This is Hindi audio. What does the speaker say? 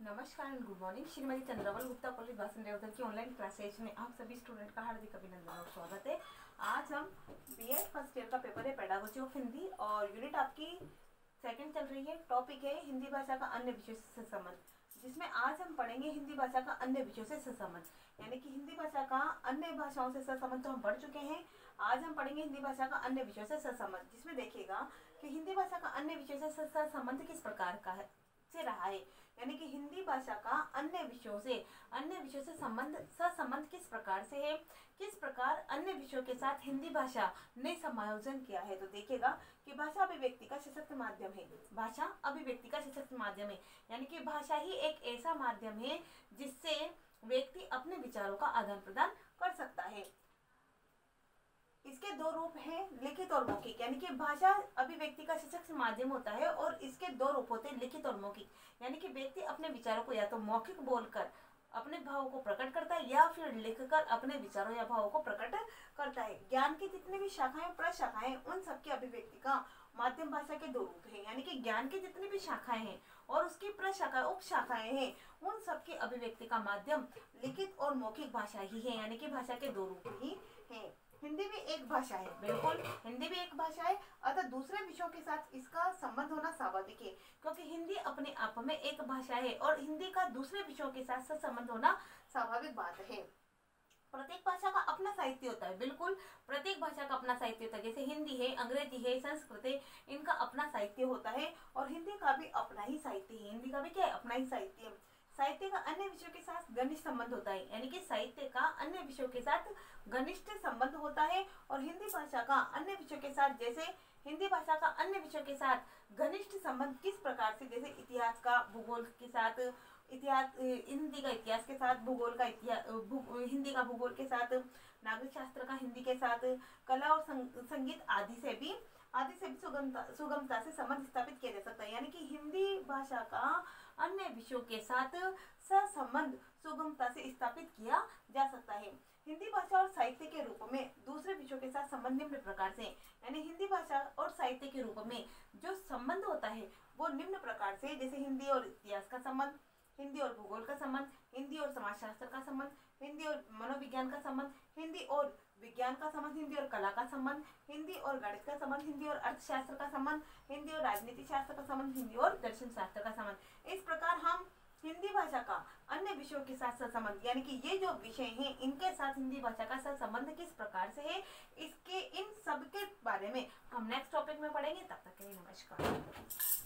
नमस्कार and good morning. Shrimati Chandraval Gupta college Vasan Revdar की ऑनलाइन क्लासेज में आप सभी स्टूडेंट का हार्दिक अभिनंदन और स्वागत है। आज हम बीएड फर्स्ट ईयर का पेपर है पेडागोजी ऑफ हिंदी और यूनिट आपकी सेकंड चल रही है। टॉपिक है हिंदी भाषा का अन्य विषयों से संबंध, जिसमें आज हम पढ़ेंगे हिंदी भाषा का अन्य विषयों से संबंध, यानी कि हिंदी भाषा का अन्य भाषाओं से संबंध तो हम पढ़ चुके हैं। आज हम पढ़ेंगे हिंदी भाषा का अन्य विषयों से संबंध, जिसमें देखिएगा कि हिंदी भाषा का अन्य विषयों से संबंध किस प्रकार का है से रहा है, यानी कि हिंदी भाषा का अन्य विषयों से संबंध किस प्रकार से है, किस प्रकार अन्य विषयों के साथ हिंदी भाषा ने समायोजन किया है। तो देखिएगा कि भाषा अभिव्यक्ति का सशक्त माध्यम है। भाषा अभिव्यक्ति का सशक्त माध्यम है, यानी कि भाषा ही एक ऐसा माध्यम है जिससे व्यक्ति अपने विचारों का आदान प्रदान कर सकता है। इसके दो रूप हैं, लिखित और मौखिक, यानी कि भाषा अभिव्यक्ति का सशक्त माध्यम होता है और इसके दो रूप होते हैं, लिखित और मौखिक, यानी कि व्यक्ति अपने विचारों को या तो मौखिक बोलकर अपने भावों को प्रकट करता है या फिर लिखकर अपने विचारों या भावों को प्रकट करता है। ज्ञान की जितनी भी शाखाएं प्रशाखाएं उन सबकी अभिव्यक्ति का माध्यम भाषा के दो रूप हैं, यानी कि ज्ञान की जितनी भी शाखाएं हैं और उसकी प्रशाखा उप शाखाएं हैं उन सबकी अभिव्यक्ति का माध्यम लिखित और मौखिक भाषा ही है, यानी कि भाषा के दो रूप ही हैं। हिंदी भी एक भाषा है, बिल्कुल हिंदी भी एक भाषा है, अतः दूसरे विषयों के साथ इसका संबंध होना स्वाभाविक है, क्योंकि हिंदी अपने आप में एक भाषा है और हिंदी का दूसरे विषयों के साथ संबंध होना स्वाभाविक बात है। प्रत्येक भाषा का अपना साहित्य होता है, बिल्कुल प्रत्येक भाषा का अपना साहित्य होता है। जैसे हिंदी है, अंग्रेजी है, संस्कृत है, इनका अपना साहित्य होता है और हिंदी का भी अपना ही साहित्य है। हिंदी का भी क्या है, अपना ही साहित्य है। साहित्य का अन्य विषयों के साथ घनिष्ठ संबंध होता है, यानी कि साहित्य का अन्य विषयों के साथ घनिष्ठ संबंध होता है और हिंदी भाषा का अन्य विषयों के साथ, जैसे हिंदी भाषा का अन्य विषयों के साथ घनिष्ठ संबंध किस प्रकार से, जैसे इतिहास का भूगोल के साथ, इतिहास हिंदी का इतिहास के साथ, भूगोल का हिंदी का भूगोल के साथ, नागरिक शास्त्र का हिंदी के साथ, कला और संगीत आदि से भी सुगमता से संबंध स्थापित किया जा सकता है, यानी कि हिंदी भाषा का अन्य विषयों के साथ सहसंबंध सुगमता से स्थापित किया जा सकता है। हिंदी भाषा और साहित्य के रूप में दूसरे विषयों के साथ संबंध निम्न प्रकार से, यानी हिंदी भाषा और साहित्य के रूप में जो संबंध होता है वो निम्न प्रकार से, जैसे हिंदी और इतिहास का संबंध, हिंदी और भूगोल का संबंध, हिंदी और समाजशास्त्र का संबंध, हिंदी और मनोविज्ञान का संबंध, हिंदी और विज्ञान का संबंध, हिंदी और कला का संबंध, हिंदी और गणित का संबंध, हिंदी और अर्थशास्त्र का संबंध, हिंदी और राजनीति शास्त्र का संबंध, हिंदी और दर्शन शास्त्र का संबंध। इस प्रकार हम हिंदी भाषा का अन्य विषयों के साथ संबंध, यानी कि ये जो विषय हैं इनके साथ हिंदी भाषा का संबंध किस प्रकार से है, इसके इन सब के बारे में हम नेक्स्ट टॉपिक में पढ़ेंगे। तब तक के लिए नमस्कार।